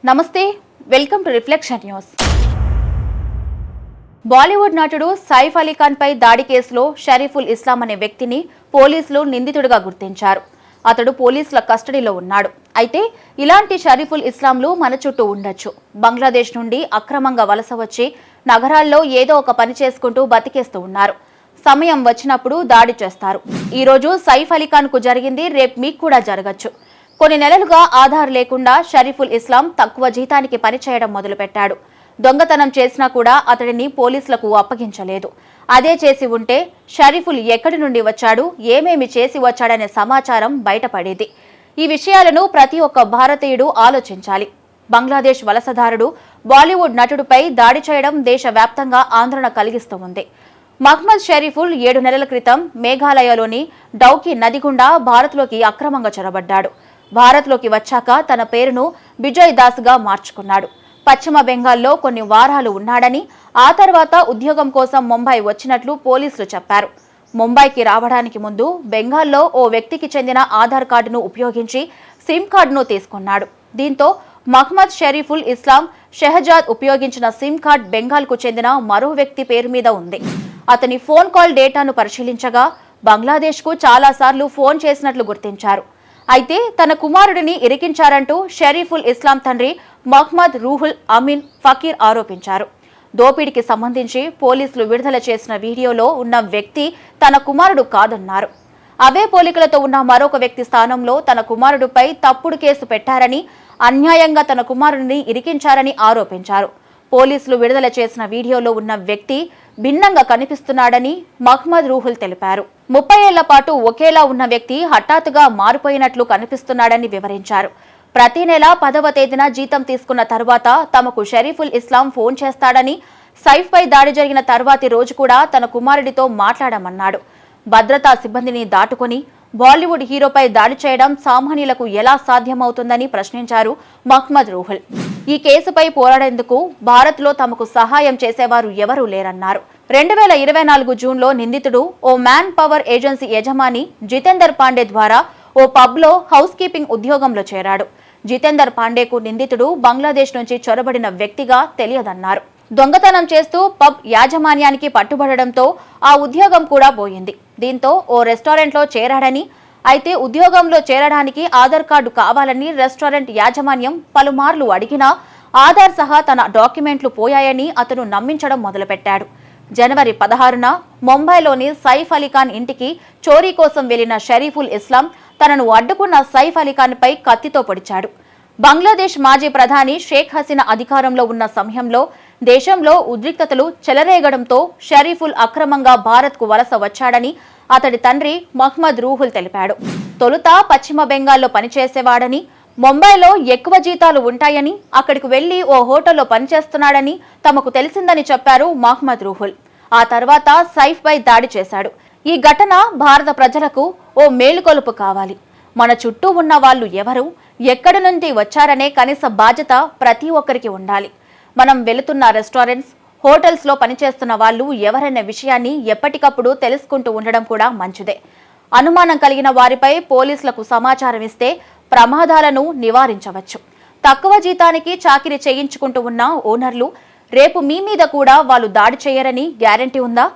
నమస్తే, welcome to reflection news. Bollywood నటుడు సైఫ్ అలీ ఖాన్ పై దాడి కేసులో షరీఫుల్ ఇస్లాం అనే వ్యక్తిని పోలీసులు నిందితుడిగా గుర్తించారు. అతడు పోలీసుల కస్టడీలో ఉన్నాడు. అయితే ఇలాంటి షరీఫుల్ ఇస్లాంలు మన చుట్టూ ఉండొచ్చు. బంగ్లాదేశ్ నుండి అక్రమంగా వలస వచ్చి నగరాల్లో ఏదో ఒక పని చేసుకుంటూ బతికేస్తూ ఉన్నారు. సమయం వచ్చినప్పుడు దాడి చేస్తారు. ఈరోజు సైఫ్ అలీ ఖాన్ కు జరిగింది, రేపు మీకు కూడా జరగచ్చు. కొన్ని నెలలుగా ఆధార్ లేకుండా షరీఫుల్ ఇస్లాం తక్కువ జీతానికి పనిచేయడం మొదలుపెట్టాడు. దొంగతనం చేసినా కూడా అతడిని పోలీసులకు అప్పగించలేదు. అదే చేసి ఉంటే షరీఫుల్ ఎక్కడి నుండి వచ్చాడు, ఏమేమి చేసి వచ్చాడనే సమాచారం బయటపడేది. ఈ విషయాలను ప్రతి ఒక్క భారతీయుడు ఆలోచించాలి. బంగ్లాదేశ్ వలసదారుడు బాలీవుడ్ నటుడిపై దాడి చేయడం దేశవ్యాప్తంగా ఆందోళన కలిగిస్తోంది. మహ్మద్ షరీఫుల్ 7 నెలల క్రితం మేఘాలయలోని డౌకి నది గుండా భారత్లోకి అక్రమంగా చొరబడ్డాడు. భారత్లోకి వచ్చాక తన పేరును బిజయ్ దాస్గా మార్చుకున్నాడు. పశ్చిమ బెంగాల్లో కొన్ని వారాలు ఉన్నాడని, ఆ తర్వాత ఉద్యోగం కోసం ముంబై వచ్చినట్లు పోలీసులు చెప్పారు. ముంబైకి రావడానికి ముందు బెంగాల్లో ఓ వ్యక్తికి చెందిన ఆధార్ కార్డును ఉపయోగించి సిమ్ కార్డును తీసుకున్నాడు. దీంతో మహ్మద్ షరీఫుల్ ఇస్లాం షెహజాద్ ఉపయోగించిన సిమ్ కార్డ్ బెంగాల్కు చెందిన మరో వ్యక్తి పేరు మీద ఉంది. అతని ఫోన్ కాల్ డేటాను పరిశీలించగా బంగ్లాదేశ్కు చాలాసార్లు ఫోన్ చేసినట్లు గుర్తించారు. అయితే తన కుమారుడిని ఇరికించారంటూ షరీఫుల్ ఇస్లాం తండ్రి మహ్మద్ రూహుల్ అమీన్ ఫకీర్ ఆరోపించారు. దోపిడీకి సంబంధించి పోలీసులు విడుదల చేసిన వీడియోలో ఉన్న వ్యక్తి తన కుమారుడు కాదన్నారు. అవే పోలికలతో ఉన్న మరొక వ్యక్తి స్థానంలో తన కుమారుడిపై తప్పుడు కేసు పెట్టారని, అన్యాయంగా తన కుమారుడిని ఇరికించారని ఆరోపించారు. పోలీసులు విడుదల చేసిన వీడియోలో ఉన్న వ్యక్తి భిన్నంగా కనిపిస్తున్నాడని మహ్మద్ రూహుల్ తెలిపారు. 30 ఏళ్ల పాటు ఒకేలా ఉన్న వ్యక్తి హఠాత్తుగా మారిపోయినట్లు కనిపిస్తున్నాడని వివరించారు. ప్రతి నెల 10వ తేదీన జీతం తీసుకున్న తర్వాత తమకు షరీఫుల్ ఇస్లాం ఫోన్ చేస్తాడని, సైఫ్ పై దాడి జరిగిన తర్వాతి రోజు కూడా తన కుమారుడితో మాట్లాడమన్నాడు. భద్రతా సిబ్బందిని దాటుకుని బాలీవుడ్ హీరోపై దాడి చేయడం సామాన్యులకు ఎలా సాధ్యమవుతుందని ప్రశ్నించారు మహ్మద్ రూహుల్. ఈ కేసుపై పోరాడేందుకు భారత్లో తమకు సహాయం చేసేవారు ఎవరూ లేరన్నారు. 2024 జూన్లో నిందితుడు ఓ మ్యాన్ పవర్ ఏజెన్సీ యజమాని జితేందర్ పాండే ద్వారా ఓ పబ్లో హౌస్ కీపింగ్ ఉద్యోగంలో చేరాడు. జితేందర్ పాండేకు నిందితుడు బంగ్లాదేశ్ నుంచి చొరబడిన వ్యక్తిగా తెలియదన్నారు. దొంగతనం చేస్తూ పబ్ యాజమాన్యానికి పట్టుబడడంతో ఆ ఉద్యోగం కూడా పోయింది. దీంతో ఓ రెస్టారెంట్లో చేరాడని, అయితే ఉద్యోగంలో చేరడానికి ఆధార్ కార్డు కావాలని రెస్టారెంట్ యాజమాన్యం పలుమార్లు అడిగినా ఆధార్ సహా తన డాక్యుమెంట్లు పోయాయని అతను నమ్మించడం మొదలుపెట్టాడు. జనవరి 16న ముంబైలోని సైఫ్ అలీ ఖాన్ ఇంటికి చోరీ కోసం వెళ్లిన షరీఫుల్ ఇస్లాం తనను అడ్డుకున్న సైఫ్ అలీ ఖాన్ పై కత్తితో పొడిచాడు. బంగ్లాదేశ్ మాజీ ప్రధాని షేక్ హసీనా అధికారంలో ఉన్న సమయంలో దేశంలో ఉద్రిక్తతలు చెలరేగడంతో షరీఫుల్ అక్రమంగా భారత్కు వలస వచ్చాడని అతడి తండ్రి మహ్మద్ రూహుల్ తెలిపాడు. తొలుత పశ్చిమ బెంగాల్లో పనిచేసేవాడని, ముంబైలో ఎక్కువ జీతాలు ఉంటాయని, అక్కడికి వెళ్లి ఓ హోటల్లో పనిచేస్తున్నాడని తమకు తెలిసిందని చెప్పారు మహ్మద్ రూహుల్. ఆ తర్వాత సైఫ్ పై దాడి చేశాడు. ఈ ఘటన భారత ప్రజలకు ఓ మేలుకొలుపు కావాలి. మన చుట్టూ ఉన్న వాళ్ళు ఎవరు, ఎక్కడి నుండి వచ్చారనే కనీస బాధ్యత ప్రతి ఒక్కరికి ఉండాలి. మనం వెళుతున్న రెస్టారెంట్స్, హోటల్స్లో పనిచేస్తున్న వాళ్ళు ఎవరనే విషయాన్ని ఎప్పటికప్పుడు తెలుసుకుంటూ ఉండడం కూడా మంచిదే. అనుమానం కలిగిన వారిపై పోలీసులకు సమాచారం ఇస్తే ప్రమాదాలను నివారించవచ్చు. తక్కువ జీతానికి చాకిరీ చేయించుకుంటూ ఉన్న ఓనర్లు రేపు మీ మీద కూడా వాళ్ళు దాడి చేయరని గ్యారెంటీ ఉందా?